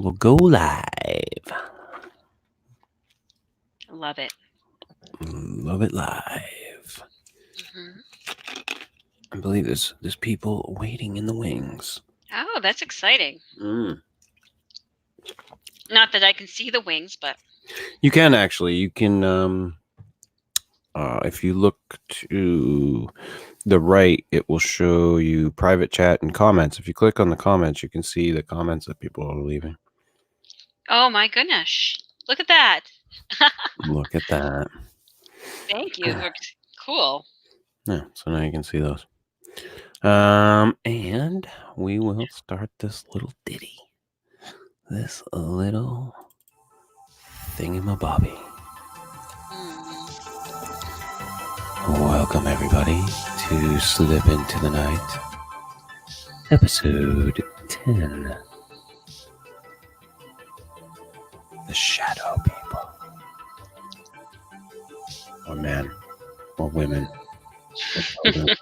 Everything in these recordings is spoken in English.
We'll go live. Love it. Love it live. Mm-hmm. I believe there's people waiting in the wings. Oh, that's exciting. Mm. Not that I can see the wings, but You can actually. You can. If you look to the right, it will show you private chat and comments. If you click on the comments, you can see the comments that people are leaving. oh my goodness, look at that! Look at that. Thank you. Cool. Yeah, so now you can see those. And we will start this little ditty. This little thingamabobby. Welcome, everybody, to Slip Into the Night, episode 10. The Shadow People. Or men. Or women. Or children.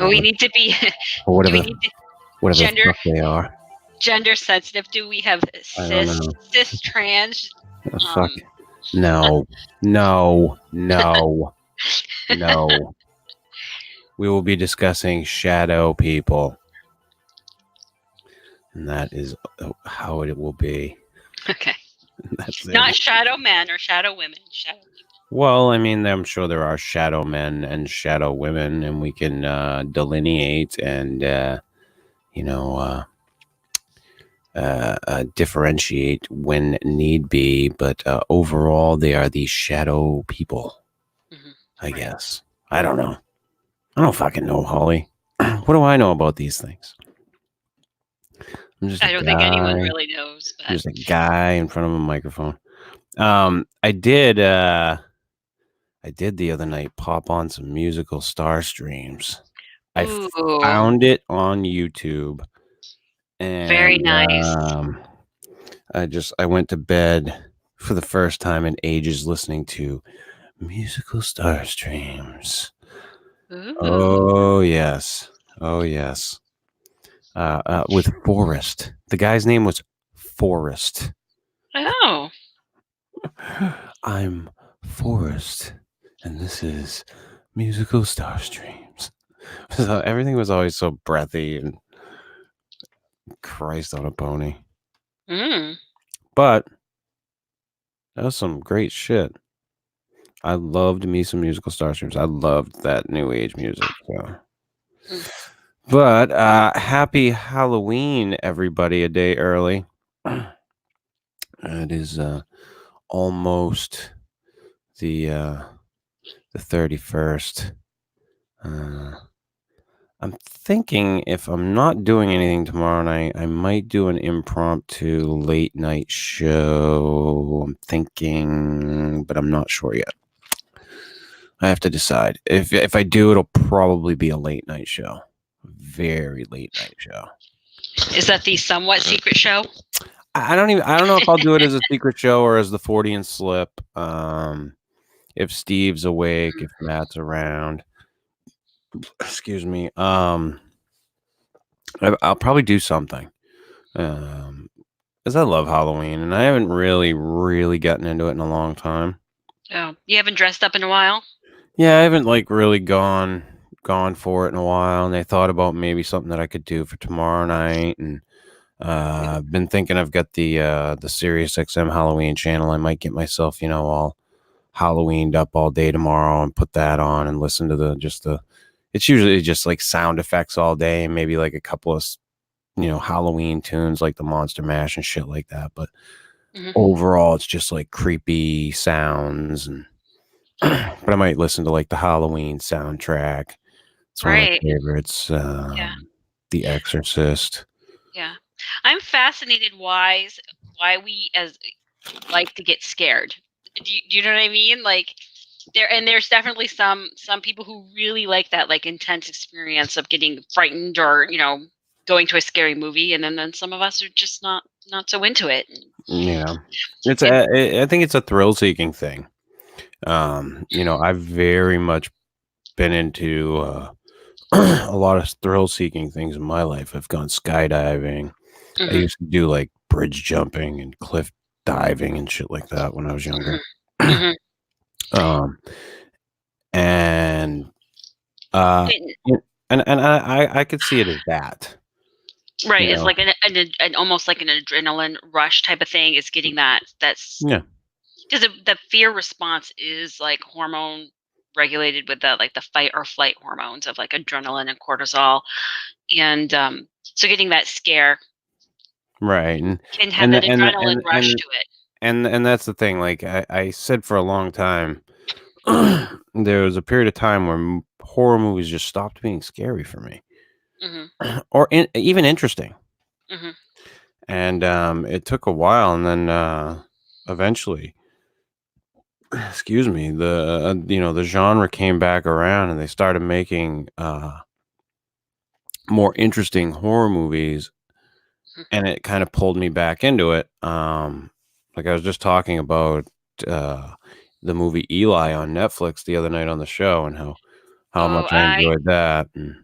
We need to be. Or whatever, do we need to whatever the fuck they are. Gender sensitive? Do we have cis, trans? Fuck. No. No. No. No. We will be discussing shadow people. And that is how it will be. Okay. That's not it. shadow men or shadow women. Shadow people. Well, I mean, I'm sure there are shadow men and shadow women, and we can delineate and, differentiate when need be. But overall, they are the shadow people, I guess. I don't know. I don't fucking know, Holly. What do I know about these things? I don't think anyone really knows. But... I'm just a guy in front of a microphone. I did the other night pop on some musical star streams. I found it on YouTube. And, very nice. I went to bed for the first time in ages listening to musical star streams. Ooh. Oh yes. With Forrest. The guy's name was Forrest. Oh. I'm Forrest, and this is musical star streams. So everything was always so breathy and Christ on a pony. But that was some great shit. I loved me some musical star streams. I loved that new age music. So. But happy Halloween, everybody, a day early. It is almost the 31st. I'm thinking if I'm not doing anything tomorrow night, I might do an impromptu late night show. I'm thinking, but I'm not sure yet. I have to decide. If I do, it'll probably be a late night show. Very late night show. Is that the somewhat secret show? I don't know if I'll do it as a secret show or as the 40 and slip. If Steve's awake, if Matt's around. Excuse me. I'll probably do something. Because I love Halloween and I haven't really gotten into it in a long time. Oh, you haven't dressed up in a while? Yeah, I haven't really gone for it in a while, and I thought about maybe something that I could do for tomorrow night, and I've been thinking I've got the Sirius XM Halloween channel. I might get myself, all Halloweened up all day tomorrow and put that on and listen to it's usually just like sound effects all day and maybe like a couple of, Halloween tunes like the Monster Mash and shit like that. But overall, it's just like creepy sounds and but I might listen to like the Halloween soundtrack. It's one of my favorites. The Exorcist. Yeah, I'm fascinated why we as like to get scared. Do you know what I mean? Like there's definitely some people who really like that like intense experience of getting frightened or going to a scary movie, and then some of us are just not so into it. Yeah, I think it's a thrill-seeking thing. I've very much been into a lot of thrill-seeking things in my life. I've gone skydiving. I Mhm. used to do like bridge jumping and cliff diving and shit like that when I was Mhm. younger. Mhm. um, and uh, It yeah, and I could see it as that, right, you it's know. like an almost like an adrenaline rush type of thing, is getting that's Yeah, 'cause the fear response is, like, hormone regulated with the fight or flight hormones of, like, adrenaline and cortisol, and, so getting that scare right, can have and that the and the adrenaline rush to it. and that's the thing. Like I said for a long time, there was a period of time where horror movies just stopped being scary for me, Mhm. or even interesting. Mhm. And it took a while, and then eventually, excuse me, the genre came back around, and they started making more interesting horror movies, Mhm. and it kind of pulled me back into it. Like I was just talking about uh, the movie Eli on Netflix the other night on the show, and how Oh, much I enjoyed that. And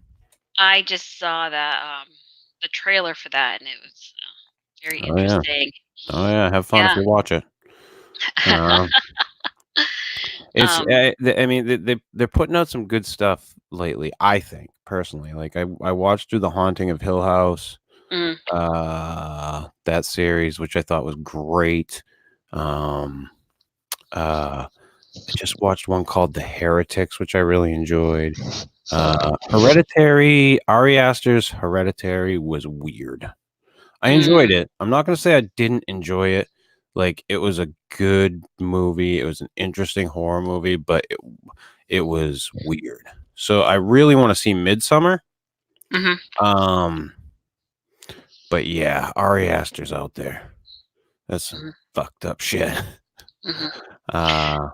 I just saw the trailer for that, and it was, very oh yeah, interesting. oh yeah, have fun if Yeah. you watch it. Um, it's Um, I mean they're putting out some good stuff lately. I think personally, like I watched through The Haunting of Hill House, mm, that series, which I thought was great. Um, uh, I just watched one called The Heretics, which I really enjoyed. Hereditary, Ari Aster's Hereditary was weird. I mm, enjoyed it. I'm not gonna say I didn't enjoy it. Like, it was a good movie. It was an interesting horror movie, but it was weird. So I really wanna see Midsummer. mhm, Um, but yeah, Ari Aster's out there. That's some mhm, fucked up shit. mhm. Uh,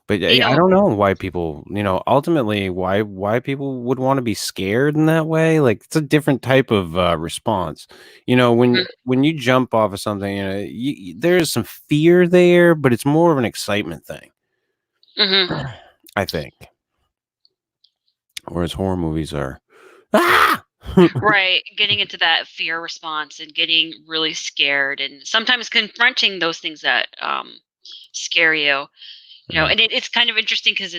but You I know don't know why people, ultimately why people would wanna be scared in that way. Like, it's a different type of, response. mhm, When you jump off of something, there is some fear there, but it's more of an excitement thing, mhm. I think. Whereas horror movies are, "Ah!" Right, getting into that fear response and getting really scared and sometimes confronting those things that, scare you, Yeah. and it's kind of interesting because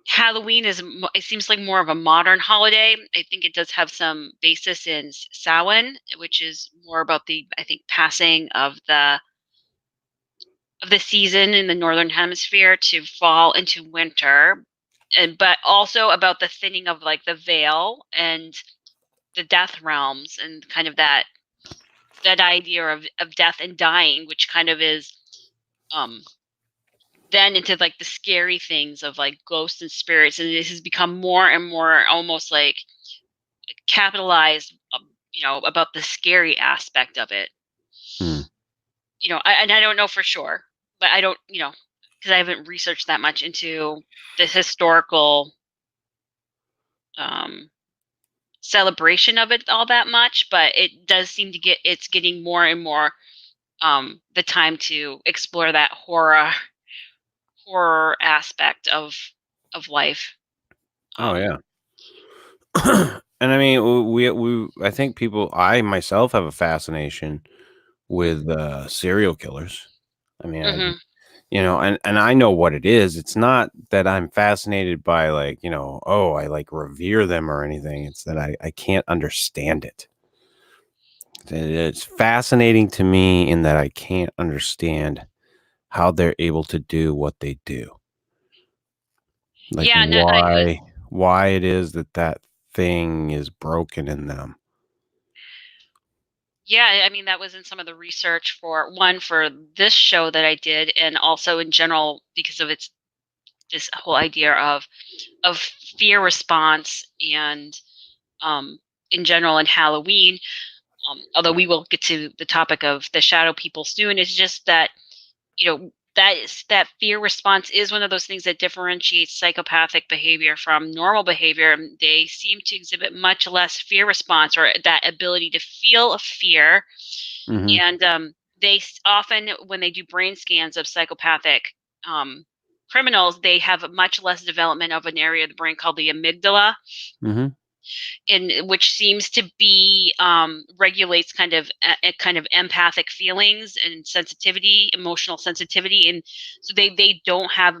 Halloween is it seems like more of a modern holiday. I think it does have some basis in Samhain, which is more about the, I think, passing of the season in the northern hemisphere to fall into winter, and but also about the thinning of like the veil and the death realms and kind of that idea of death and dying, which kind of is um then into like the scary things of like ghosts and spirits, and this has become more and more almost like capitalized, about the scary aspect of it. Hmm. And I don't know for sure, but I don't, because I haven't researched that much into the historical um, celebration of it all that much. But it does seem to it's getting more and more the time to explore that horror aspect of life. Oh, Um, yeah. And I mean, I think I myself have a fascination with, serial killers. I mean, mhm, and I know what it is. It's not that I'm fascinated by, like, oh, I, like, revere them or anything. It's that I can't understand it. It's fascinating to me in that I can't understand how they're able to do what they do. Like, yeah, no, why it is that thing is broken in them. yeah, I mean, that was in some of the research for this show that I did, and also in general because of its this whole idea of fear response and um, in general in Halloween. Although we will get to the topic of the shadow people soon, it's just that that fear response is one of those things that differentiates psychopathic behavior from normal behavior. And they seem to exhibit much less fear response or that ability to feel a fear. Mhm, And often, when they do brain scans of psychopathic um, criminals, they have a much less development of an area of the brain called the amygdala, mhm. in which seems to be regulates kind of kind of empathic feelings and sensitivity, emotional sensitivity, and so they don't have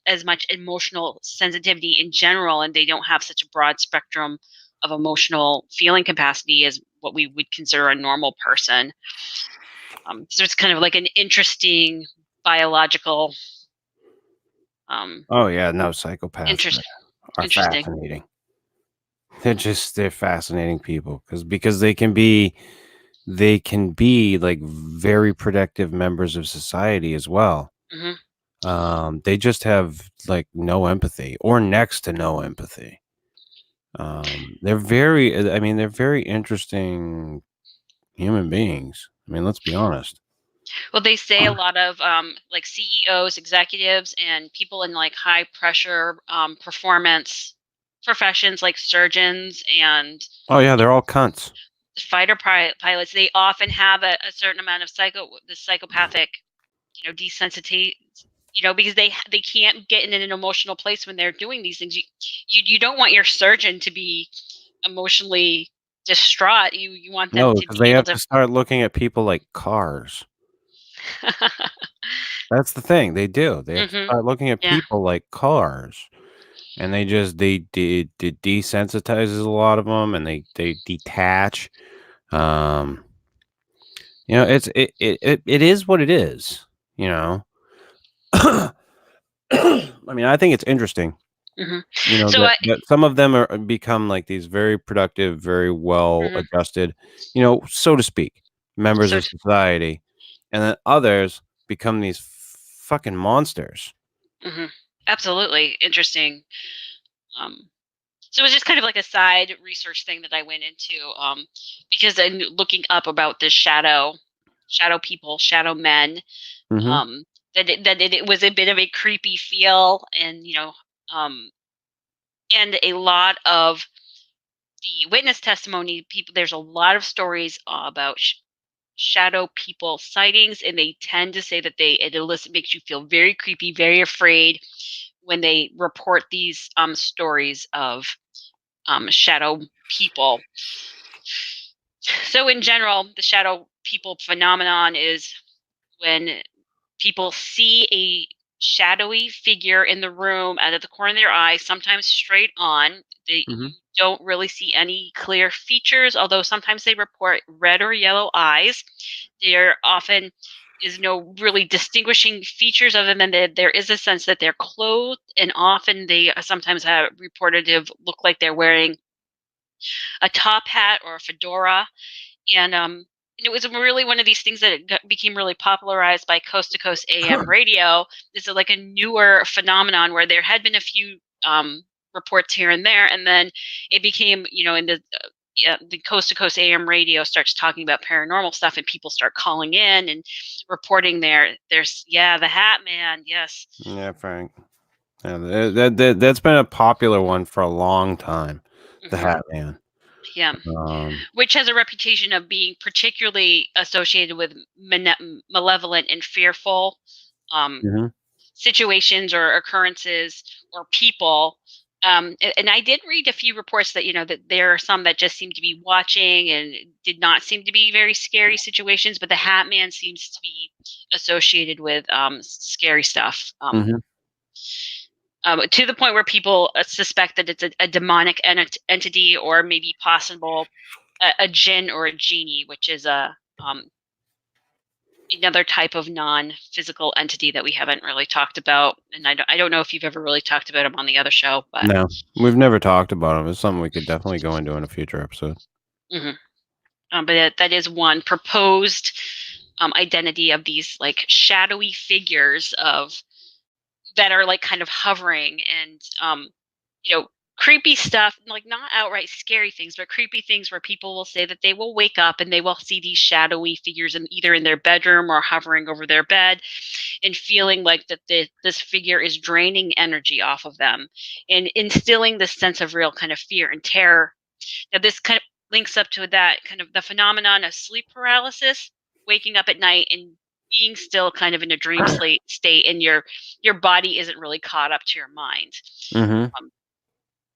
as much emotional sensitivity in general, and they don't have such a broad spectrum of emotional feeling capacity as what we would consider a normal person. So it's kind of like an interesting biological um, Oh yeah, no, psychopaths interest are interesting. fascinating. They're fascinating people because they can be like very productive members of society as well. Hmm. They just have like no empathy or next to no empathy. I mean, they're very interesting human beings. I mean, let's be honest. Well, they say a lot of like CEOs, executives, and people in like high pressure performance professions, like surgeons and Oh yeah, they're all cunts. pilots. They often have a certain amount of the psychopathic, desensitize. Because they can't get in an emotional place when they're doing these things. You don't want your surgeon to be emotionally distraught. You want them No, to because be they able have to. to start looking at people like cars. That's the thing, they do. They have to Hmm. start looking at Yeah. people like cars, and they desensitizes a lot of them, and they detach. Um, it is what it is, you know? I mean, I think it's interesting, Hmm. So that some of them are become like these very productive, very well mhm. adjusted, so to speak, members So of society, and then others become these fucking monsters. mhm. Absolutely interesting. Um, so it was just kind of like a side research thing that I went into because I'm looking up about this shadow people, shadow men. Mhm, Um, it was a bit of a creepy feel, and um, and a lot of the witness testimony. People, there's a lot of stories about shadow people sightings, and they tend to say that it makes you feel very creepy, very afraid when they report these stories of shadow people. So in general, the shadow people phenomenon is when people see a shadowy figure in the room out of the corner of their eye, sometimes straight on. You mhm. don't really see any clear features, although sometimes they report red or yellow eyes. There often is no really distinguishing features other than that there is a sense that they're clothed, and often they sometimes have reported to look like they're wearing a top hat or a fedora. And it was really one of these things that became really popularized by Coast to Coast AM radio. This is like a newer phenomenon where there had been a few reports here and there, and then it became, in the Coast to Coast AM radio starts talking about paranormal stuff, and people start calling in and reporting there's the Hat Man, yes. Yeah, Frank. Yeah, that's been a popular one for a long time, the Hmm. Hat Man. Yeah, Um, which has a reputation of being particularly associated with malevolent and fearful um, mhm. situations or occurrences or people. And I did read a few reports that that there are some that just seem to be watching and did not seem to be very scary situations, but the Hat Man seems to be associated with scary stuff. Mhm. To the point where people suspect that it's a demonic entity, or maybe possible a jinn or a genie, which is another type of non-physical entity that we haven't really talked about. And I don't know if you've ever really talked about them on the other show, but No, we've never talked about him. It's something we could definitely go into in a future episode. mhm. But that is one proposed identity of these like shadowy figures of that are like kind of hovering and you know creepy stuff, like not outright scary things, but creepy things where people will say that they will wake up and they will see these shadowy figures in either in their bedroom or hovering over their bed, and feeling like that this figure is draining energy off of them and instilling this sense of real kind of fear and terror. Now this kind of links up to that kind of the phenomenon of sleep paralysis, waking up at night and being still kind of in a dream state, and your body isn't really caught up to your mind. Mhm. Um,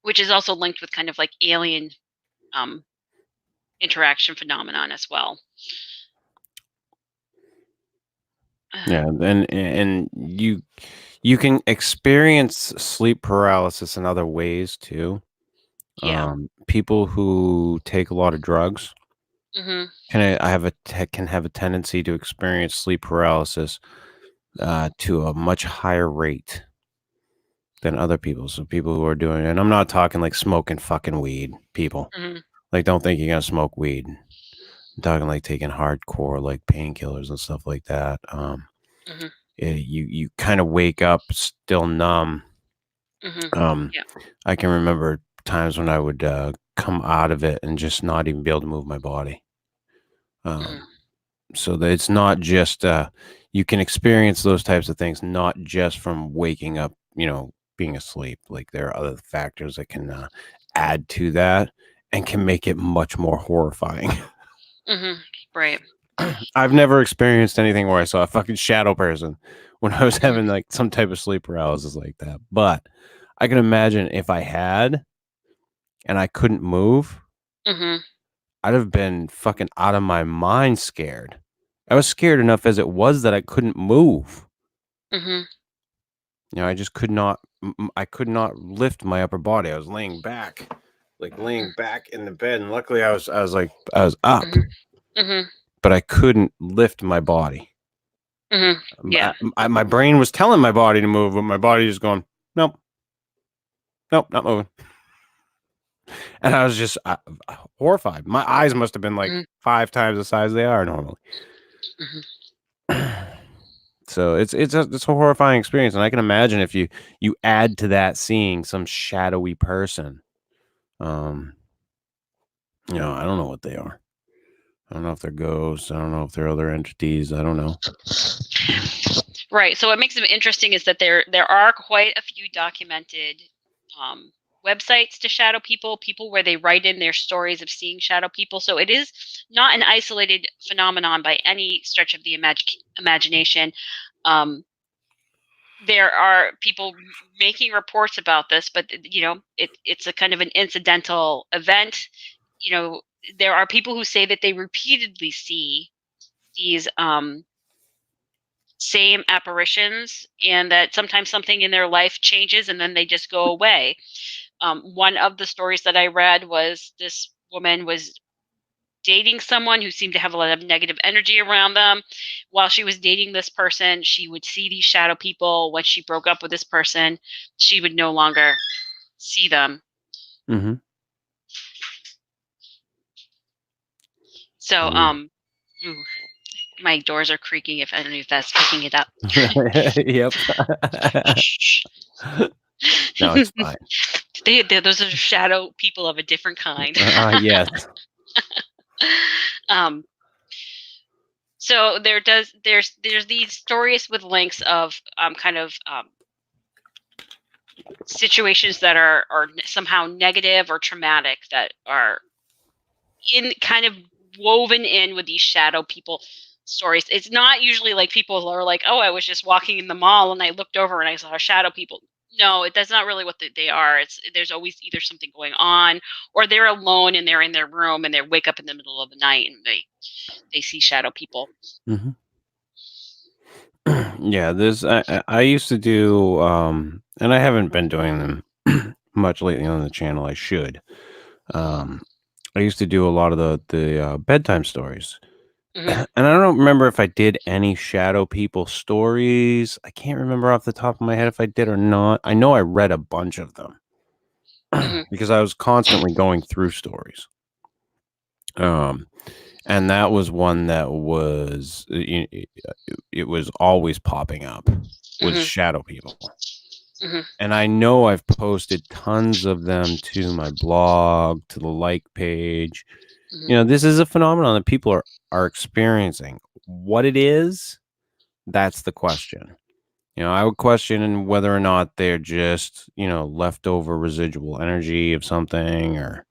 which is also linked with kind of like alien interaction phenomenon as well. Yeah, and you can experience sleep paralysis in other ways too. Yeah. People who take a lot of drugs Hmm. can have a tendency to experience sleep paralysis to a much higher rate than other people. So people who are doing, and I'm not talking like smoking fucking weed, people. Hmm. Like, don't think you're gonna smoke weed. I'm talking like taking hardcore like painkillers and stuff like that. Hmm. You kind of wake up still numb. Hmm. Um, Yeah. I can remember times when I would come out of it and just not even be able to move my body. Hmm. Um, so that it's not just you can experience those types of things not just from waking up, being asleep. Like there are other factors that can add to that and can make it much more horrifying. Hmm. Right. I've never experienced anything where I saw a fucking shadow person when I was Hmm. having like some type of sleep paralysis like that, but I can imagine if I had and I couldn't move, Hmm. I'd have been fucking out of my mind scared. I was scared enough as it was that I couldn't move. Hmm. I just could not. I could not lift my upper body. I was laying back, like laying back in the bed, and luckily I was up, Hmm. Hmm. but I couldn't lift my body. Hmm. Yeah. My brain was telling my body to move, but my body was going, nope, nope, not moving. And I was just horrified. My eyes must have been like Hmm. 5 times the size they are normally. Hmm. So it's a horrifying experience, and I can imagine if you add to that seeing some shadowy person. Um, I don't know what they are. I don't know if they're ghosts. I don't know if they're other entities. I don't know. Right. So what makes them interesting is that there are quite a few documented um, websites to shadow people where they write in their stories of seeing shadow people. So it is not an isolated phenomenon by any stretch of the imagination. Um, there are people making reports about this, but it's a kind of an incidental event. There are people who say that they repeatedly see these same apparitions, and that sometimes something in their life changes and then they just go away. One of the stories that I read was this woman was dating someone who seemed to have a lot of negative energy around them. While she was dating this person, she would see these shadow people. When she broke up with this person, she would no longer see them. Mm-hmm. So, Weird. ooh, my doors are creaking. If I don't know if that's picking it up. Yep. No, it's fine. Those are shadow people of a different kind. Yes. um, so there's these stories with links of kind of situations that are somehow negative or traumatic that are in kind of woven in with these shadow people stories. It's not usually like people are like, oh, I was just walking in the mall and I looked over and I saw shadow people. No, that's not really what they are. There's always either something going on, or they're alone and they're in their room and they wake up in the middle of the night and they see shadow people. Mm-hmm. Yeah, I used to do and I haven't been doing them much lately on the channel. I should. Um, I used to do a lot of the bedtime stories. Hmm. And I don't remember if I did any shadow people stories. I can't remember off the top of my head if I did or not. I know I read a bunch of them Hmm. because I was constantly going through stories. Um, and that was one that was it was always popping up was Hmm. shadow people. Hmm. And I know I've posted tons of them to my blog, to the like page. Hmm. This is a phenomenon that people are experiencing. What it is, that's the question. I would question whether or not they're just, leftover residual energy of something, or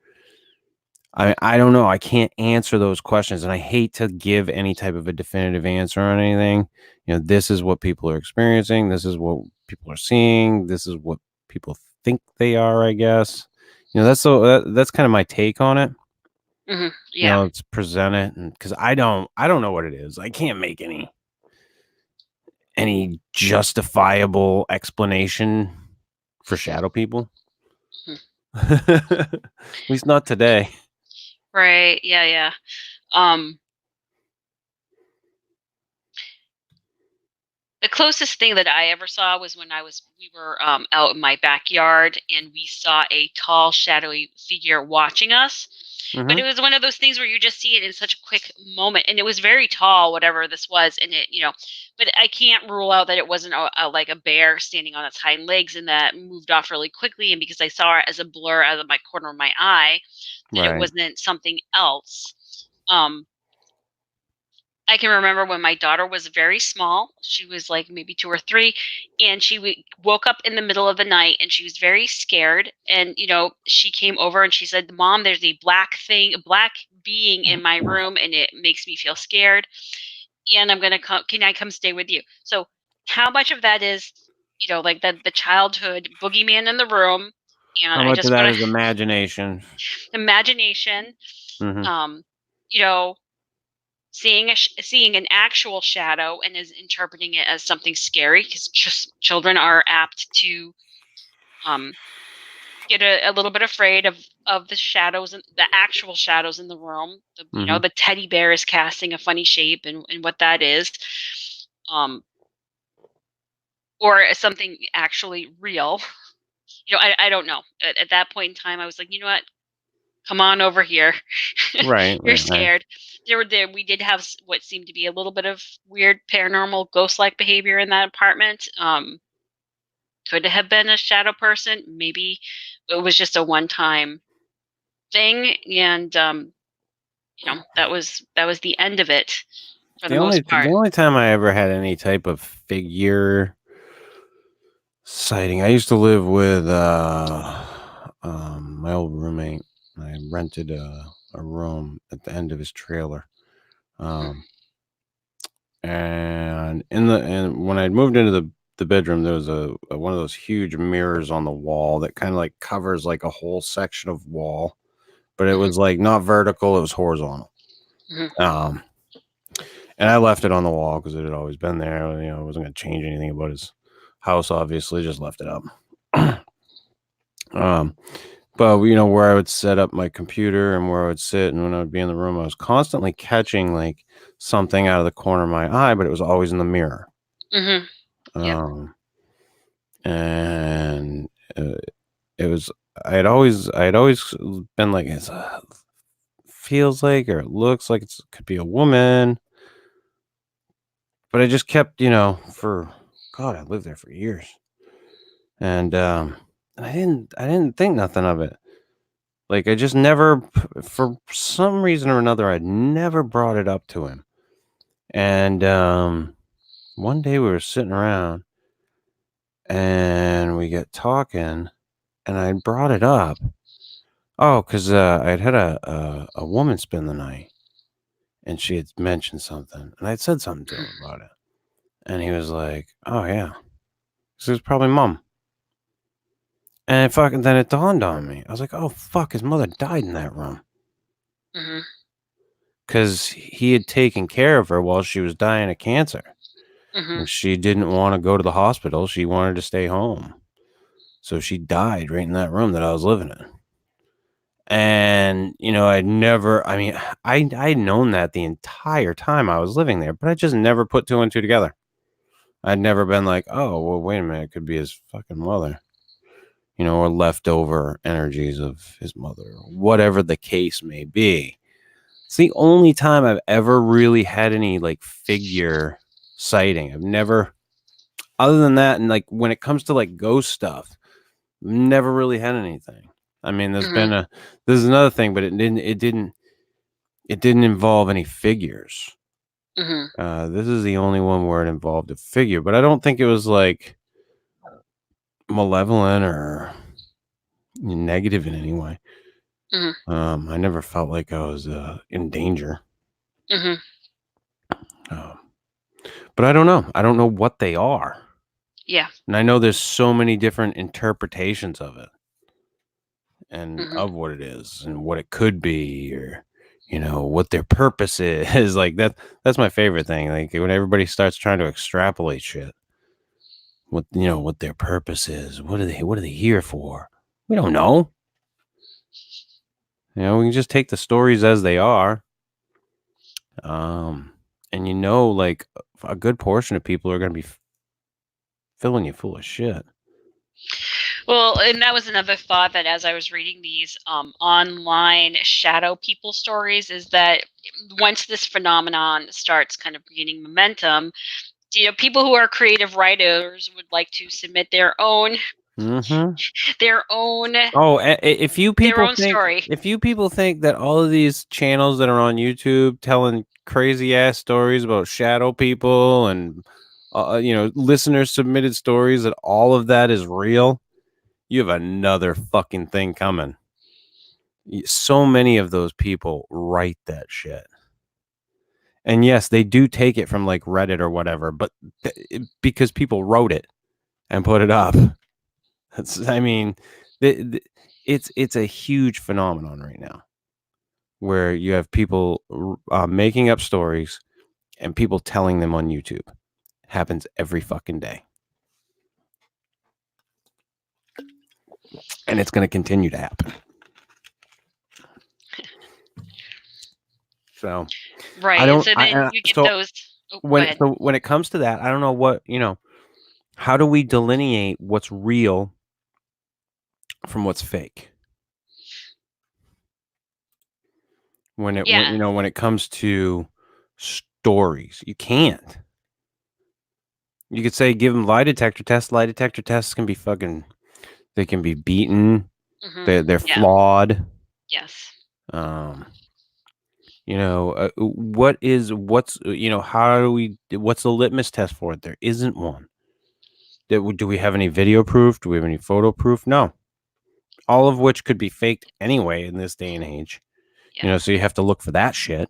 I don't know. I can't answer those questions, and I hate to give any type of a definitive answer on anything. This is what people are experiencing. This is what people are seeing. This is what people think they are, I guess. that's kind of my take on it. Yeah. It's present it, and because I don't know what it is. I can't make any justifiable explanation for shadow people. Mhm. At least not today. Right. Yeah. Yeah. Um, The closest thing that I ever saw was when we were out in my backyard and we saw a tall, shadowy figure watching us. But Hmm. it was one of those things where you just see it in such a quick moment, and it was very tall, whatever this was, and But I can't rule out that it wasn't like a bear standing on its hind legs, and that moved off really quickly. And because I saw it as a blur out of my corner of my eye, that it Right. wasn't something else. Um, I can remember when my daughter was very small. She was like maybe 2 or 3, and woke up in the middle of the night, and she was very scared. And she came over and she said, "Mom, there's a a black being in my room, and it makes me feel scared. And I'm gonna come. Can I come stay with you?" So, how much of that is, like the childhood boogeyman in the room, and How I much of just that want is to imagination? imagination, Hmm. um, you know, seeing an actual shadow and is interpreting it as something scary, because just children are apt to um, get a little bit afraid of the shadows and the actual shadows in the room. Hmm. The teddy bear is casting a funny shape, and what that is, um, or something actually real. I don't know. At that point in time, I was like, you know what? Come on over here. Right. You're Right. Right. scared. We did have what seemed to be a little bit of weird paranormal ghost-like behavior in that apartment. Could have been a shadow person. Maybe it was just a one-time thing, and that was the end of it for the most The part. only time I ever had any type of figure sighting, I used to live with my old roommate. I rented a room at the end of his trailer. Mhm, Um, and when I moved into the bedroom, there was a one of those huge mirrors on the wall that kind of like covers like a whole section of wall, but it mhm, was like not vertical, it was horizontal. mhm, Um, and I left it on the wall because it had always been there. I wasn't going to change anything about his house. Obviously, just left it up. um, but where I would set up my computer and where I would sit, and when I would be in the room, I was constantly catching like something out of the corner of my eye, but it was always in the mirror. mhm. Yep. Um, and it was I had always been like it feels like or it looks like it could be a woman, but I just kept for God, I lived there for years, and I didn't think nothing of it. Like I just never, for some reason or another, I never brought it up to him. And one day we were sitting around and we get talking, and I brought it up. Oh, because I'd had a woman spend the night, and she had mentioned something, and I'd said something to him about it, and he was like, "Oh yeah, this is probably mom." And then it dawned on me. I was like, "Oh fuck, his mother died in that room Mhm, because he had taken care of her while she was dying of cancer, mhm, and she didn't want to go to the hospital. She wanted to stay home, so she died right in that room that I was living in." And I'd never. I mean, I'd known that the entire time I was living there, but I just never put two and two together. I'd never been like, "Oh, well, wait a minute, it could be his fucking mother." Or leftover energies of his mother, or whatever the case may be. It's the only time I've ever really had any like figure sighting. I've never, other than that, and like when it comes to like ghost stuff, never really had anything. I mean, mhm, there's another thing, but it didn't involve any figures. mhm, This is the only one where it involved a figure, but I don't think it was like malevolent or negative in any way. mhm, I never felt like I was in danger. mhm. Um, but I don't know. I don't know what they are. Yeah. And I know there's so many different interpretations of it. and Mhm. of what it is and what it could be, or what their purpose is. Like that's my favorite thing. Like when everybody starts trying to extrapolate shit, what their purpose is. What are they here for? We don't know. We can just take the stories as they are. And like a good portion of people are going to be filling you full of shit. Well, and that was another thought that as I was reading these online shadow people stories, is that once this phenomenon starts kind of gaining momentum, people who are creative writers would like to submit their own Mm-hmm. their own Oh, if you their people own think story. that all of these channels that are on YouTube telling crazy ass stories about shadow people and listeners submitted stories, that all of that is real, you have another fucking thing coming. So many of those people write that shit. And yes, they do take it from like Reddit or whatever, but because people wrote it and put it up. I mean, it's a huge phenomenon right now, where you have people making up stories and people telling them on YouTube. Happens every fucking day, and it's going to continue to happen. So Right. I And don't. so then you get those. Oh, go ahead. When it comes to that, I don't know what How do we delineate what's real from what's fake? Yeah. When it comes to stories, you can't. You could say give them lie detector tests. Lie detector tests can be fucking. They can be beaten. Hmm. They're Yeah. flawed. Yes. Um, how do we? What's the litmus test for it? There isn't one. Do we have any video proof? Do we have any photo proof? No. All of which could be faked anyway in this day and age. Yeah. So you have to look for that shit.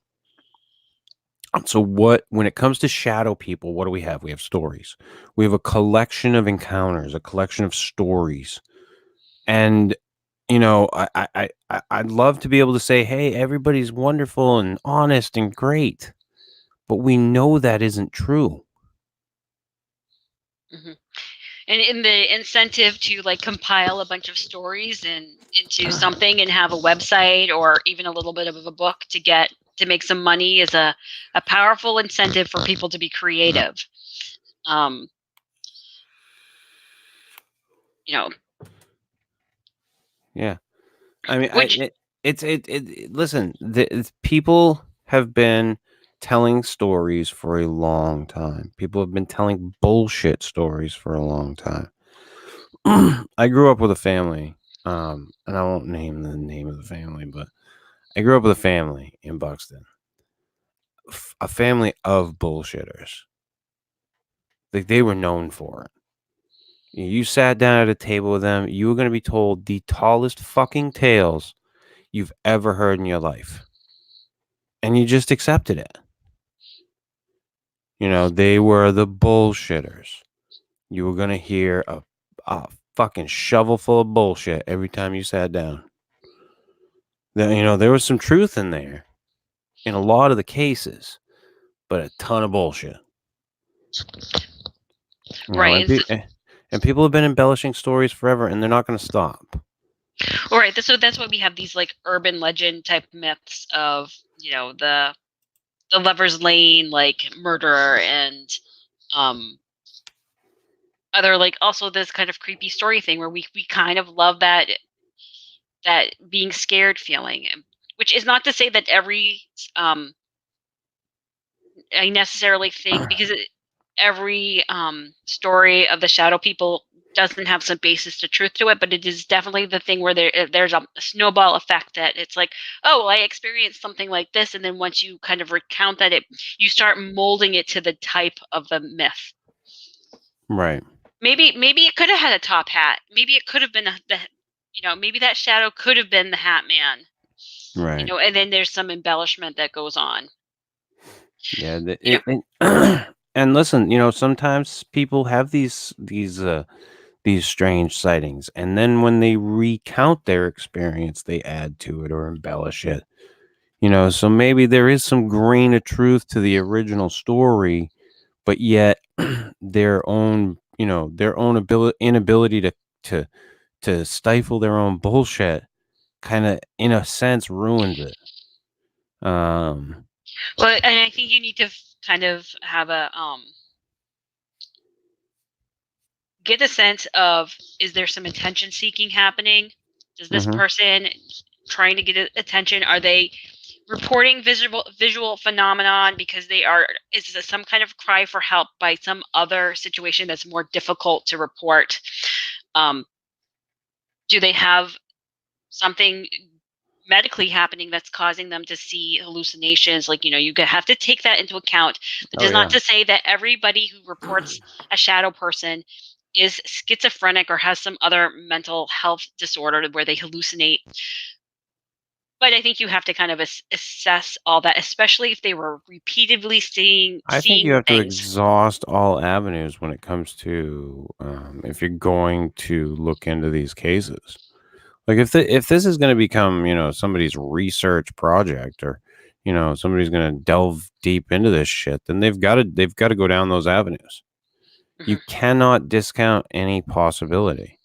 So when it comes to shadow people, what do we have? We have stories. We have a collection of encounters, a collection of stories. And I'd love to be able to say, hey, everybody's wonderful and honest and great, but we know that isn't true. Hmm. And in the incentive to like compile a bunch of stories and into something and have a website or even a little bit of a book to make some money is a powerful incentive for people to be creative. Um, you know, Yeah, I mean, which listen, people have been telling stories for a long time. People have been telling bullshit stories for a long time. I grew up with a family, and I won't name the name of the family, but I grew up with a family in Buxton, a family of bullshitters. Like they were known for it. You sat down at a table with them, you were going to be told the tallest fucking tales you've ever heard in your life, and you just accepted it. They were the bullshitters. You were going to hear a fucking shovel full of bullshit every time you sat down. There was some truth in there in a lot of the cases, but a ton of bullshit. right, And people have been embellishing stories forever, and they're not going to stop. all right. So that's why we have these like urban legend type myths of the Lover's Lane like murderer and um other like also this kind of creepy story thing where we kind of love that being scared feeling, which is not to say that um I necessarily think because every story of the shadow people doesn't have some basis to truth to it, but it is definitely the thing where there's a snowball effect that it's like, oh, I experienced something like this, and then once you kind of recount that, you start molding it to the type of the myth. Right. Maybe it could have had a top hat. Maybe it could have been maybe that shadow could have been the Hat Man. Right. And then there's some embellishment that goes on. Yeah. You know, And listen, sometimes people have these these strange sightings, and then when they recount their experience, they add to it or embellish it. So maybe there is some grain of truth to the original story, but yet their own inability to stifle their own bullshit kind of, in a sense, ruined it. Well, and I think you need to kind of have a get a sense of, is there some attention seeking happening? Does this Mhm. person trying to get attention? Are they reporting visual phenomenon because is this some kind of cry for help by some other situation that's more difficult to report? Do they have something medically happening that's causing them to see hallucinations? Like, you have to take that into account. That Oh does not yeah. to say that everybody who reports a shadow person is schizophrenic or has some other mental health disorder where they hallucinate. But I think you have to kind of assess all that, especially if they were repeatedly seeing I think you seeing have to things. exhaust all avenues when it comes to, if you're going to look into these cases. Like if this is going to become, somebody's research project, or somebody's going to delve deep into this shit, then they've got to go down those avenues. You Mhm. cannot discount any possibility,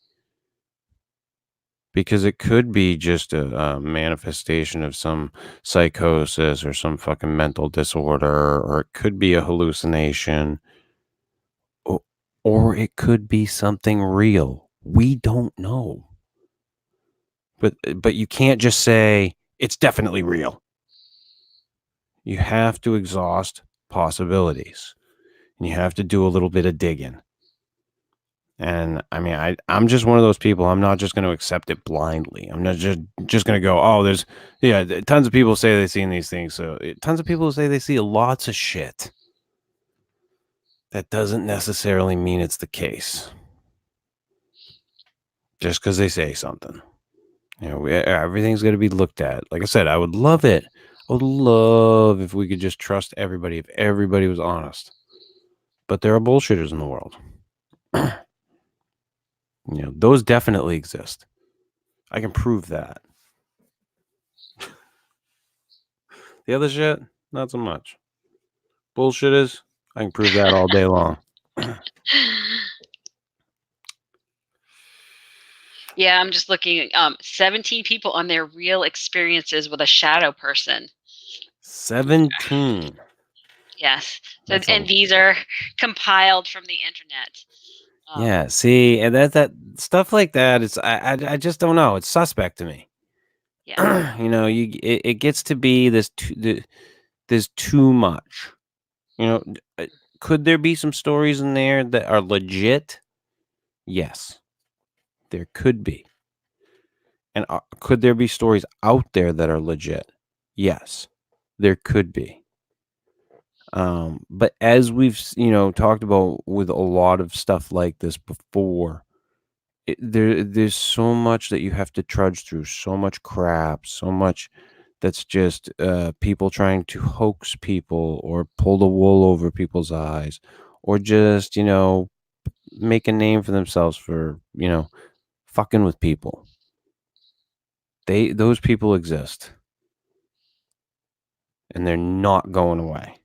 because it could be just a manifestation of some psychosis or some fucking mental disorder, or it could be a hallucination, or, or it could be something real. We don't know. But you can't just say it's definitely real. You have to exhaust possibilities, and you have to do a little bit of digging. And I mean, I'm just one of those people. I'm not just going to accept it blindly. I'm not just going to go, oh, tons of people say they've seen these things. So tons of people say they see lots of shit. That doesn't necessarily mean it's the case. Just because they say something. Everything's going to be looked at. Like I said, I would love it. I would love if we could just trust everybody, if everybody was honest. But there are bullshitters in the world. Those definitely exist. I can prove that. The other shit, not so much. Bullshitters, I can prove that all day long. Yeah, I'm just looking. 17 people on their real experiences with a shadow person. 17. Yes. So, That's and a these are compiled from the internet. Um, Yeah. See, and that stuff like that. I just don't know. It's suspect to me. yeah. It gets to be there's too much. Could there be some stories in there that are legit? Yes, there could be. And could there be stories out there that are legit? Yes, there could be. But as we've talked about with a lot of stuff like this before, there's so much that you have to trudge through, so much crap, so much that's just people trying to hoax people or pull the wool over people's eyes, or just make a name for themselves for fucking with people. Those people exist, and they're not going away.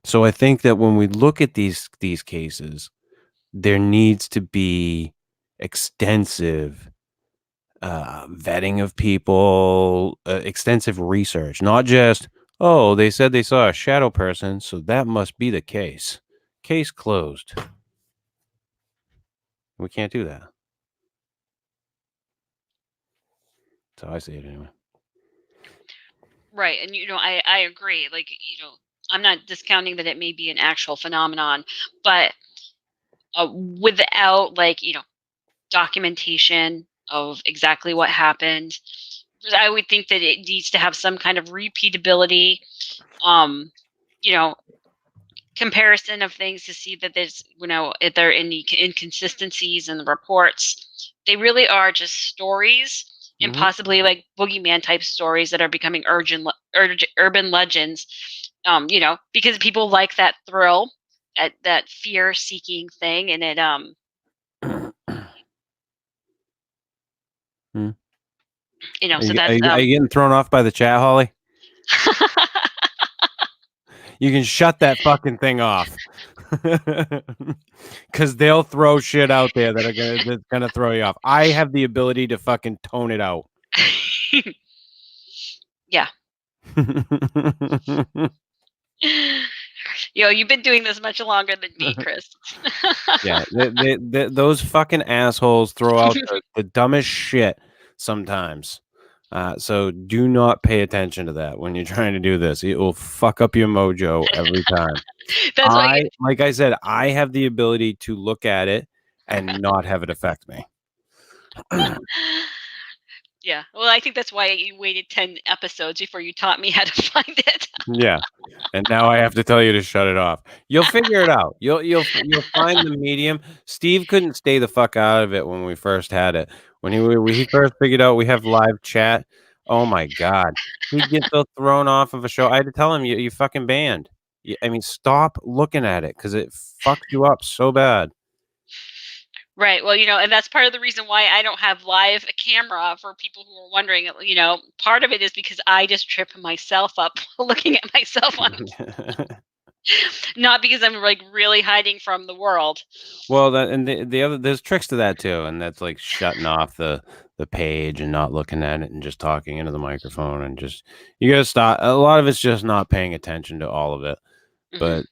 So I think that when we look at these cases, there needs to be extensive vetting of people, extensive research, not just, oh, they said they saw a shadow person, so that must be the case. Case closed. We can't do that. So I see it anyway. Right. And, I agree. Like, I'm not discounting that it may be an actual phenomenon, but without, like, documentation of exactly what happened, I would think that it needs to have some kind of repeatability, um, you know, comparison of things to see that there's, if there are any inconsistencies in the reports. They really are just stories, and Hmm. possibly like boogeyman type stories that are becoming urban legends. Because people like that thrill, that fear seeking thing, and Hmm. So that's Are you getting thrown off by the chat, Holly? You can shut that fucking thing off. Because they'll throw shit out there that's gonna throw you off. I have the ability to fucking tone it out. Yeah. You've been doing this much longer than me, Chris. Yeah, those fucking assholes throw out the dumbest shit sometimes. So do not pay attention to that when you're trying to do this. It will fuck up your mojo every time. That's why like I said, I have the ability to look at it and not have it affect me. Yeah. Well, I think that's why you waited 10 episodes before you taught me how to find it. Yeah. And now I have to tell you to shut it off. You'll figure it out. You'll find the medium. Steve couldn't stay the fuck out of it when we first had it. When he first figured out we have live chat. Oh my god, he'd get so thrown off of a show. I had to tell him you fucking banned. I mean, stop looking at it because it fucks you up so bad. Right. Well, and that's part of the reason why I don't have live camera for people who are wondering. Part of it is because I just trip myself up looking at myself on not because I'm like really hiding from the world. Well, the other there's tricks to that too, and that's like shutting off the page and not looking at it and just talking into the microphone and just you gotta stop. A lot of it's just not paying attention to all of it, but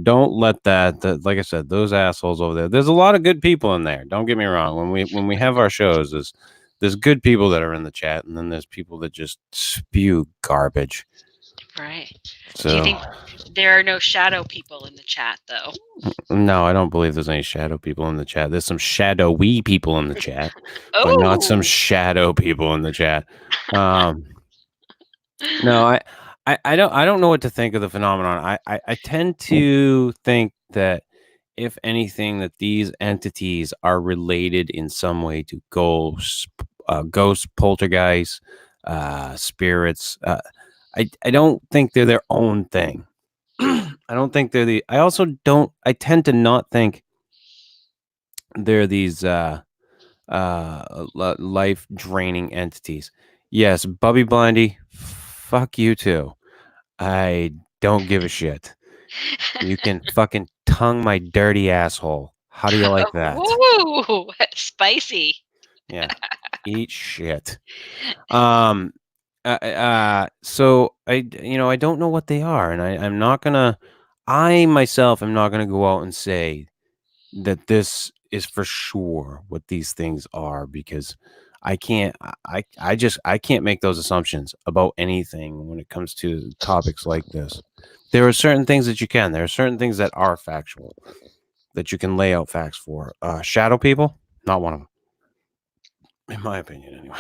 don't let that. Like I said, those assholes over there. There's a lot of good people in there. Don't get me wrong. When we have our shows, there's good people that are in the chat, and then there's people that just spew garbage. Right. So, do you think there are no shadow people in the chat, though? No, I don't believe there's any shadow people in the chat. There's some shadowy people in the chat, but not some shadow people in the chat. No, I don't know what to think of the phenomenon. I tend to think that if anything, that these entities are related in some way to ghosts, poltergeists, spirits. I don't think they're their own thing. I don't think they're the. I also don't. I tend to not think they're these life draining entities. Yes, Bubby Blindy, fuck you too. I don't give a shit. You can fucking tongue my dirty asshole. How do you like that? Ooh, spicy. Yeah, eat shit. So I don't know what they are, and I'm not gonna. I myself am not gonna go out and say that this is for sure what these things are because I can't. I can't make those assumptions about anything when it comes to topics like this. There are certain things that you can. There are certain things that are factual that you can lay out facts for. Shadow people, not one of them, in my opinion, anyway.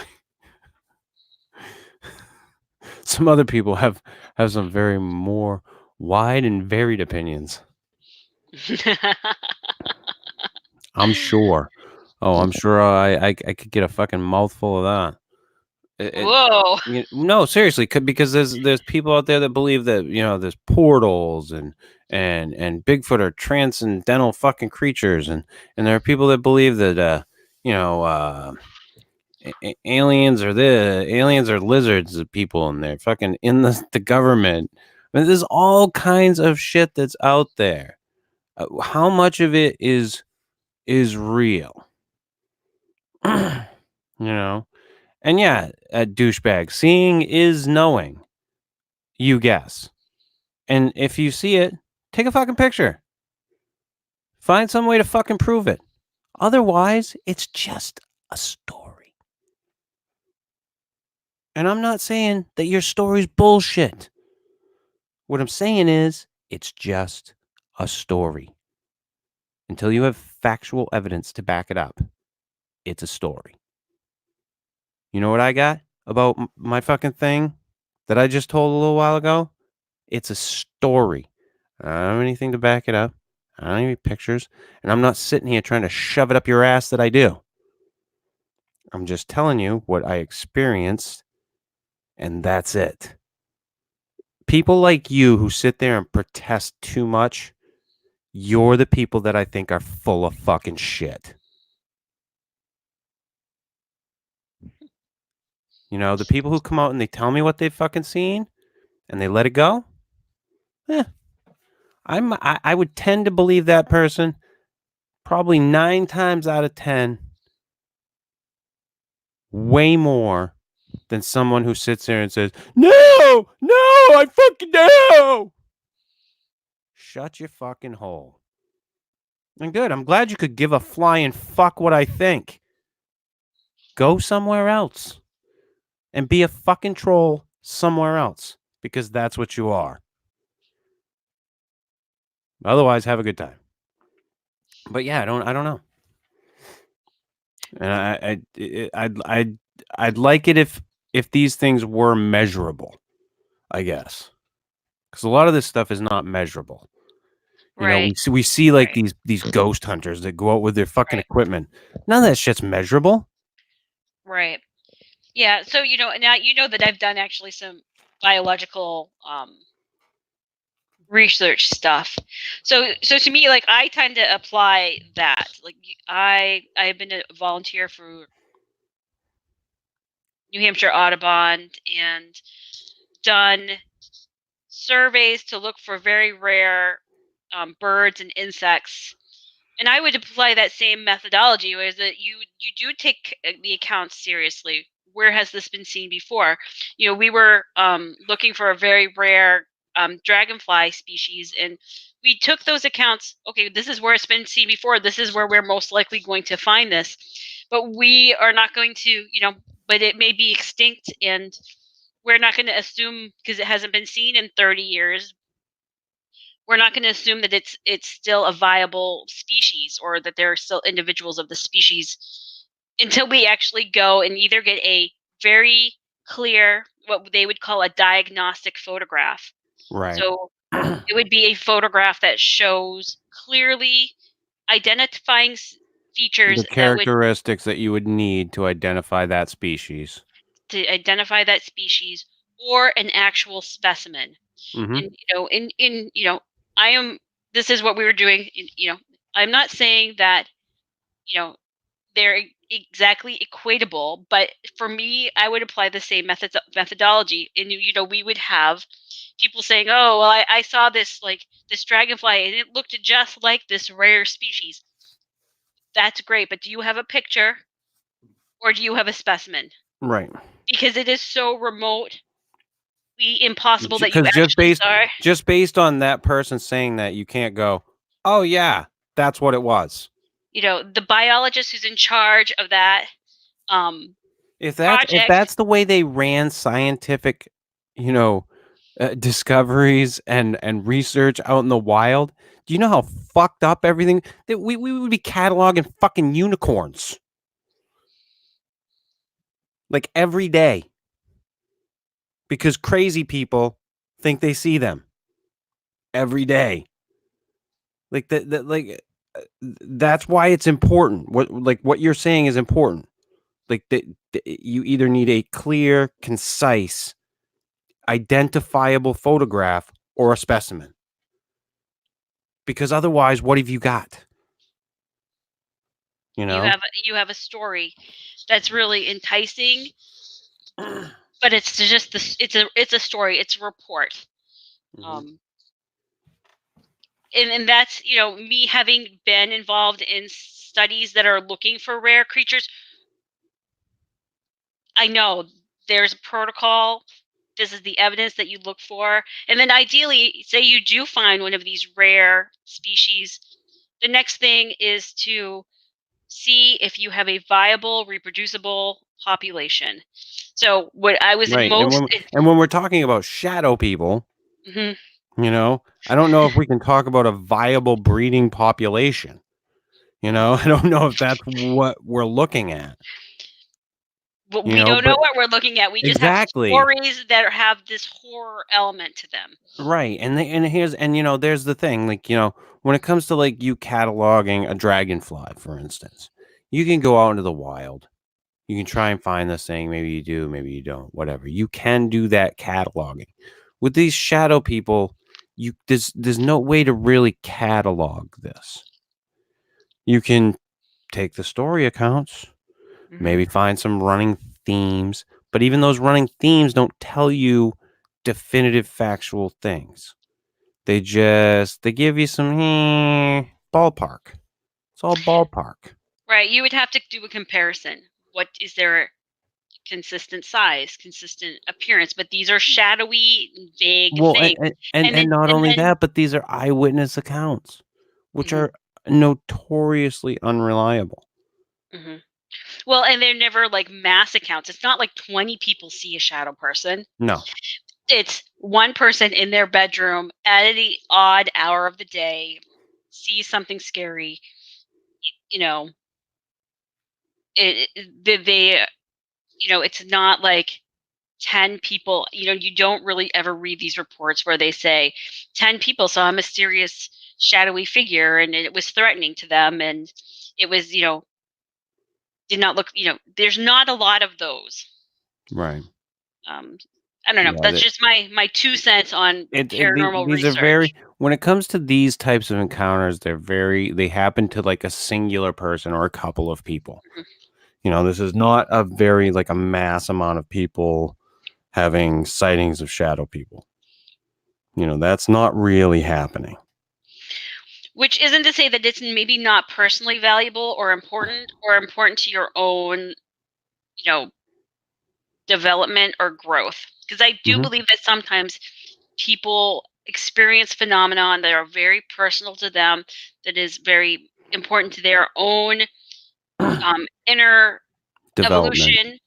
Some other people have some very more wide and varied opinions. I'm sure. Oh, I'm sure I could get a fucking mouthful of that. Whoa. No, seriously, because there's people out there that believe that there's portals and Bigfoot are transcendental fucking creatures, and there are people that believe that aliens are lizards, people, and they're fucking in the government. I mean, there's all kinds of shit that's out there. How much of it is real? And yeah, douchebag. Seeing is knowing. You guess. And if you see it, take a fucking picture. Find some way to fucking prove it. Otherwise, it's just a story. And I'm not saying that your story's bullshit. What I'm saying is, it's just a story. Until you have factual evidence to back it up, it's a story. You know what I got about my fucking thing that I just told a little while ago? It's a story. I don't have anything to back it up. I don't have any pictures. And I'm not sitting here trying to shove it up your ass that I do. I'm just telling you what I experienced, and that's it. People like you who sit there and protest too much, you're the people that I think are full of fucking shit. You know, the people who come out and they tell me what they've fucking seen and they let it go. Eh, I would tend to believe that person probably 9 times out of 10 way more than someone who sits there and says, "No, no, I fucking know." Shut your fucking hole. And good. I'm glad you could give a flying fuck what I think. Go somewhere else and be a fucking troll somewhere else because that's what you are. Otherwise, have a good time. But yeah, I don't know. And I'd like it if these things were measurable, I guess, because a lot of this stuff is not measurable. You know, Right. we see like Right. these ghost hunters that go out with their fucking Right. equipment. None of that shit's measurable. Right. Yeah. So now that I've done actually some biological research stuff. So to me, like, I tend to apply that. Like, I've been a volunteer for New Hampshire Audubon and done surveys to look for very rare birds and insects. And I would apply that same methodology, where is that you do take the accounts seriously. Where has this been seen before? We were looking for a very rare dragonfly species, and we took those accounts. Okay, this is where it's been seen before. This is where we're most likely going to find this, but we are not going to, but it may be extinct, and we're not going to assume because it hasn't been seen in 30 years. We're not going to assume that it's still a viable species, or that there are still individuals of the species, until we actually go and either get a very clear, what they would call a diagnostic photograph. Right. So it would be a photograph that shows clearly identifying features The that would characteristics that you would need to identify that species. to identify that species, or an actual specimen. Mm-hmm. And I am this is what we were doing. I'm not saying that you know they're exactly equatable, but for me, I would apply the same methodology. And we would have people saying, "Oh, well, I saw this dragonfly, and it looked just like this rare species." That's great, but do you have a picture, or do you have a specimen? Right. Because it is so remotely impossible that you Because actually saw. just based on that person saying that, you can't go, "Oh yeah, that's what it was." The biologist who's in charge of that If project. that's the way they ran scientific, you know, discoveries and research out in the wild, do you know how fucked up everything that we would be cataloging fucking unicorns like every day because crazy people think they see them every day. Like that's why it's important. What you're saying is important. Like you either need a clear, concise, identifiable photograph or a specimen. Because otherwise, what have you got? You You know? have a story that's really enticing, but it's just this. It's a story. It's a report. Mhm. Um, and that's me having been involved in studies that are looking for rare creatures. I know there's a protocol. This is the evidence that you look for, and then ideally, say you do find one of these rare species. The next thing is to see if you have a viable, reproducible population. So what I was Right. And when we're talking about shadow people, Mhm. I don't know if we can talk about a viable breeding population. I don't know if that's what we're looking at. But we don't know But what we're looking at. We just have exactly. stories that have this horror element to them. Right. There's the thing, like, when it comes to like you cataloging a dragonfly, for instance, you can go out into the wild. You can try and find this thing. Maybe you do, maybe you don't, whatever. You can do that cataloging. With these shadow people, there's no way to really catalog this. You can take the story accounts, Mhm. maybe find some running themes, But even those running themes don't tell you definitive factual things. They give you some ballpark. It's all ballpark. Right. You would have to do a comparison. What is their consistent size, consistent appearance? But these are shadowy, vague Well, things. and not And only then that, but these are eyewitness accounts, which mhm, are notoriously unreliable. mhm. Well, and they're never like mass accounts. It's not like 20 people see a shadow person. No. It's one person in their bedroom at the odd hour of the day sees something scary. You know, they it's not like 10 people. You don't really ever read these reports where they say 10 people saw a mysterious shadowy figure and it was threatening to them, and it was, did not look, there's not a lot of those. Right. um I don't know, Yeah, that's just my 2 cents on paranormal these are very, research. when it comes to these types of encounters, they happen to like a singular person or a couple of people. Mhm. This is not a very like a mass amount of people having sightings of shadow people. That's not really happening. Which isn't to say that it's maybe not personally valuable or important to your own, you know, development or growth. Because I do Hmm. believe that sometimes people experience phenomenon that are very personal to them, that is very important to their own inner Development. evolution.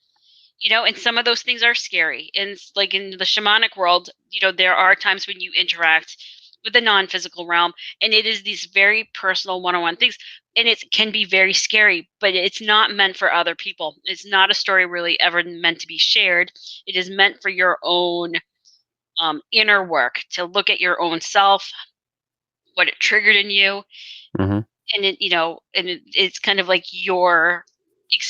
And some of those things are scary. And like in the shamanic world, there are times when you interact with the non-physical realm, and it is these very personal one-on-one things, and it can be very scary, but it's not meant for other people. It's not a story really ever meant to be shared. It is meant for your own inner work, to look at your own self, what it triggered in you, Hmm. and it's kind of like your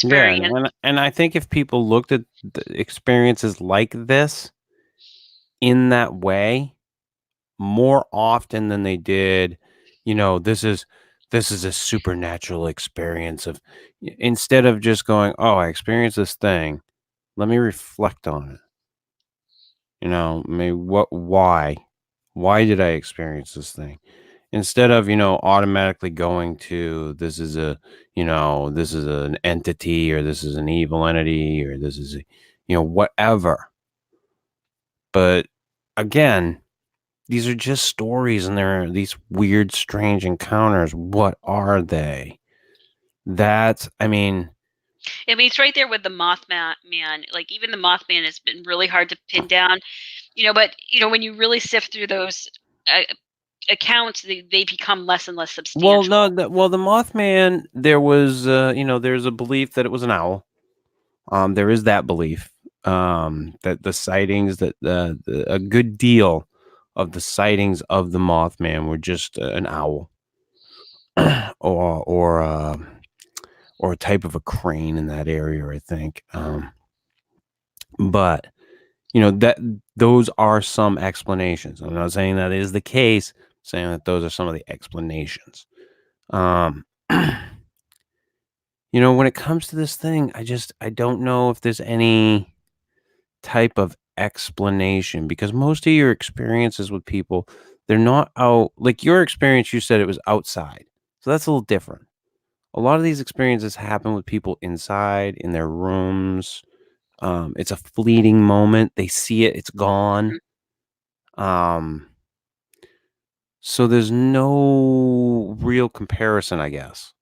Yeah, experience. and I think if people looked at the experiences like this in that way more often than they did, this is a supernatural experience of, instead of just going, oh, I experienced this thing, let me reflect on it. Maybe why did I experience this thing? Instead of, automatically going to, this is an entity, or this is an evil entity, or this is, whatever. But again, these are just stories, and they're these weird, strange encounters. What are they? It's right there with the Mothman man. Like, even the Mothman has been really hard to pin down. But when you really sift through those uh, accounts, they become less and less Well, substantial. no, the Mothman, there was, there's a belief that it was an owl. There is that belief, that the sightings, that a good deal of the sightings of the Mothman were just an owl, or a type of a crane in that area, I think. But that those are some explanations. I'm not saying that is the case. I'm saying that those are some of the explanations. Um, when it comes to this thing, I don't know if there's any type of explanation, because most of your experiences with people, they're not out like your experience. You said it was outside, so that's a little different. A lot of these experiences happen with people inside in their rooms. It's a fleeting moment. They see it, it's gone. Mhm. Um, so there's no real comparison, I guess.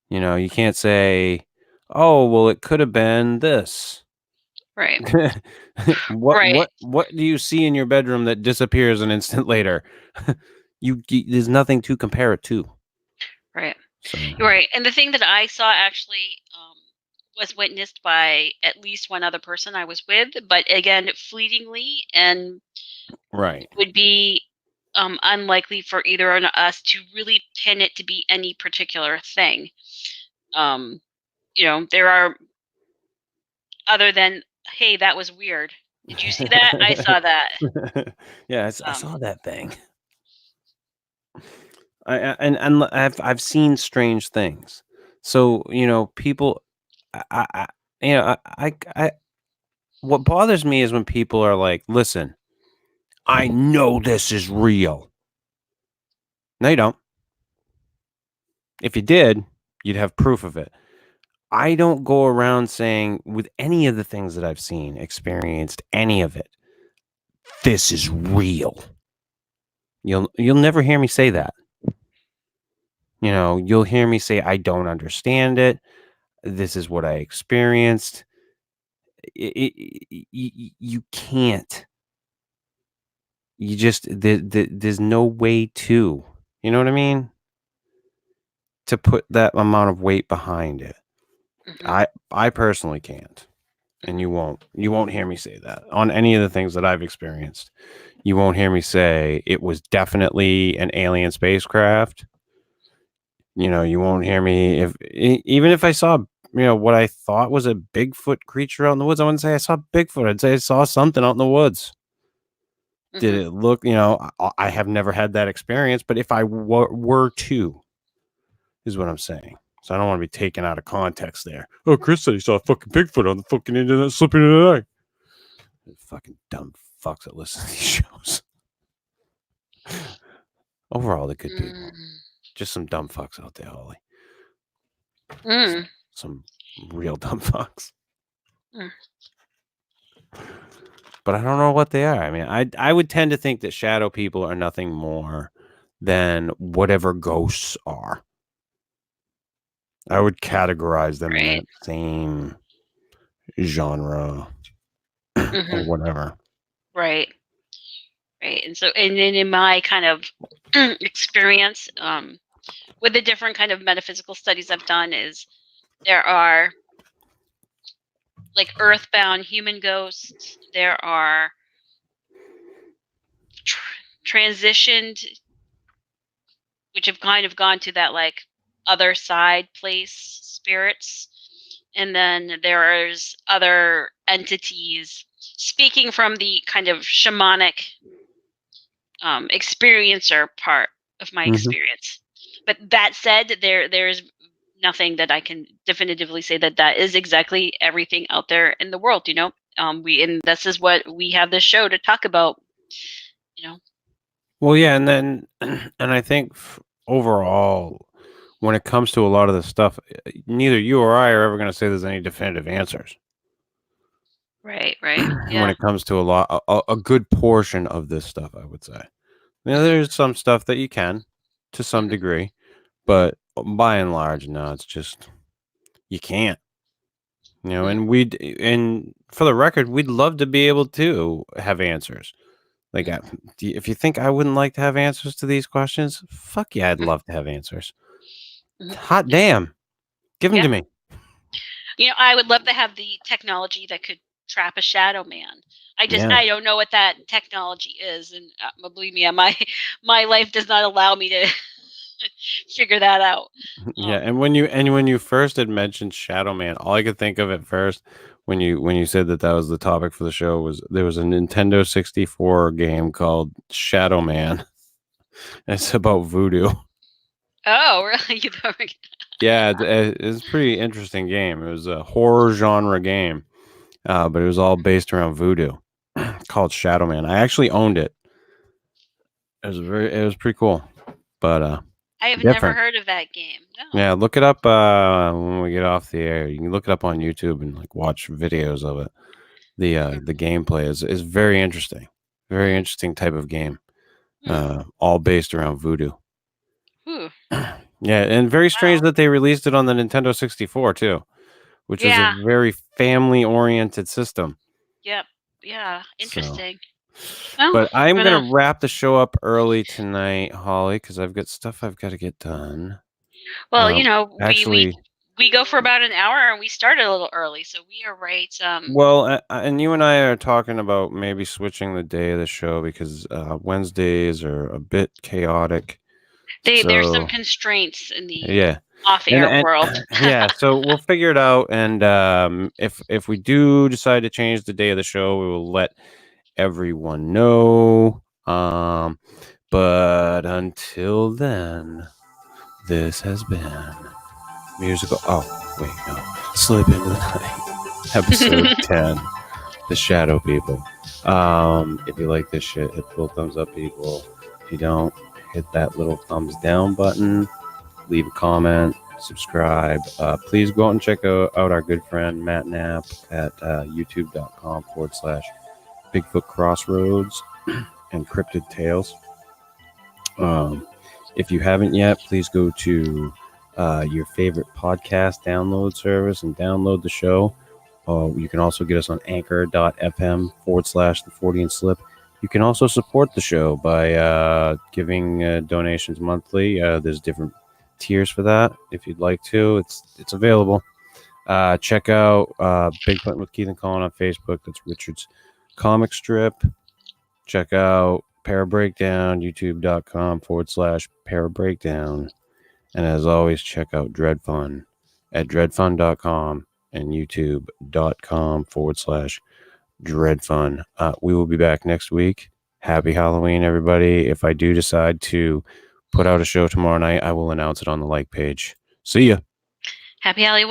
You can't say, "Oh, well, it could have been this." Right. What Right. what what do you see in your bedroom that disappears an instant later? There's nothing to compare it to. Right. So, You're right. And the thing that I saw actually was witnessed by at least one other person I was with, but again, fleetingly, and right. would be unlikely for either of us to really pin it to be any particular thing. Um, there are, other than, hey, that was weird. Did you see that? I saw that. Yeah, I Um, saw that thing. And I've seen strange things. So, people, I what bothers me is when people are like, listen, I know this is real. No, you don't. If you did, you'd have proof of it. I don't go around saying with any of the things that I've seen, experienced, any of it, this is real. You'll never hear me say that. You know, you'll hear me say I don't understand it. This is what I experienced. You can't. You just there's no way to. You know what I mean? To put that amount of weight behind it. I personally can't. And you won't hear me say that on any of the things that I've experienced. You won't hear me say it was definitely an alien spacecraft. You know, you won't hear me even if I saw, what I thought was a Bigfoot creature out in the woods. I wouldn't say I saw Bigfoot. I'd say I saw something out in the woods. Did it look, I have never had that experience, but if I were to, is what I'm saying. So I don't want to be taken out of context there. Oh, Chris said he saw a fucking Bigfoot on the fucking internet slipping in the night. Fucking dumb fucks that listen to these shows. Overall, they're good people. Just some dumb fucks out there, Holly. Some real dumb fucks. But I don't know what they are. I mean, I would tend to think that shadow people are nothing more than whatever ghosts are. I would categorize them in that same genre or whatever. Right. And so, and in my kind of experience, with the different kind of metaphysical studies I've done, is there are like earthbound human ghosts. There are transitioned, which have kind of gone to that like other side place spirits. And then there's other entities, speaking from the kind of shamanic experiencer part of my experience. But that said, there's nothing that I can definitively say that is exactly everything out there in the world, and this is what we have this show to talk about, Well, yeah, and I think overall, when it comes to a lot of this stuff, neither you or I are ever going to say there's any definitive answers. Right. Yeah. When it comes to a good portion of this stuff, I would say. There's some stuff that you can, to some degree, but by and large, no, it's just you can't. And for the record, we'd love to be able to have answers. Like, if you think I wouldn't like to have answers to these questions, fuck yeah, I'd love to have answers. Hot damn, give them to me. I would love to have the technology that could trap a shadow man. I don't know what that technology is, and believe me, my life does not allow me to figure that out. Yeah, and when you first had mentioned Shadow Man, all I could think of at first when you said that was the topic for the show was there was a Nintendo 64 game called Shadow Man. It's about voodoo. Oh, really? Yeah, it's a pretty interesting game. It was a horror genre game, but it was all based around voodoo. Called Shadow Man. I actually owned it. It was pretty cool, but I have never heard of that game. No. Yeah, look it up when we get off the air. You can look it up on YouTube and like watch videos of it. The gameplay is very interesting. Very interesting type of game. All based around voodoo. Yeah, and very strange that they released it on the Nintendo 64 too, which is a very family-oriented system. Yep. Yeah, interesting. But I'm going to wrap the show up early tonight, Holly, because I've got stuff I've got to get done. Well, actually, we go for about an hour, and we started a little early, so we are right. Well, and you and I are talking about maybe switching the day of the show because Wednesdays are a bit chaotic. There's some constraints in the off-air world. Yeah, so we'll figure it out, and if we do decide to change the day of the show, we will let everyone know. But until then, this has been musical. Oh, wait, no. Slip into the Night, episode 10. the shadow people. If you like this shit, hit the little thumbs up, people. If you don't, hit that little thumbs down button. Leave a comment, subscribe. Please go out and check out our good friend Matt Knapp at youtube.com/bigfootcrossroads and cryptid tales. If you haven't yet, please go to your favorite podcast download service and download the show. You can also get us on anchor.fm/the 40 and slip. You can also support the show by giving donations monthly. There's different tiers for that. If you'd like to, it's available. Check out Bigfoot with Keith and Colin on Facebook. That's Richard's comic strip. Check out Parabreakdown, youtube.com/Parabreakdown. And as always, check out Dred Funn at dredfunn.com and youtube.com/Dred Funn. We will be back next week. Happy Halloween, everybody. If I do decide to put out a show tomorrow night, I will announce it on the like page. See ya. Happy Halloween.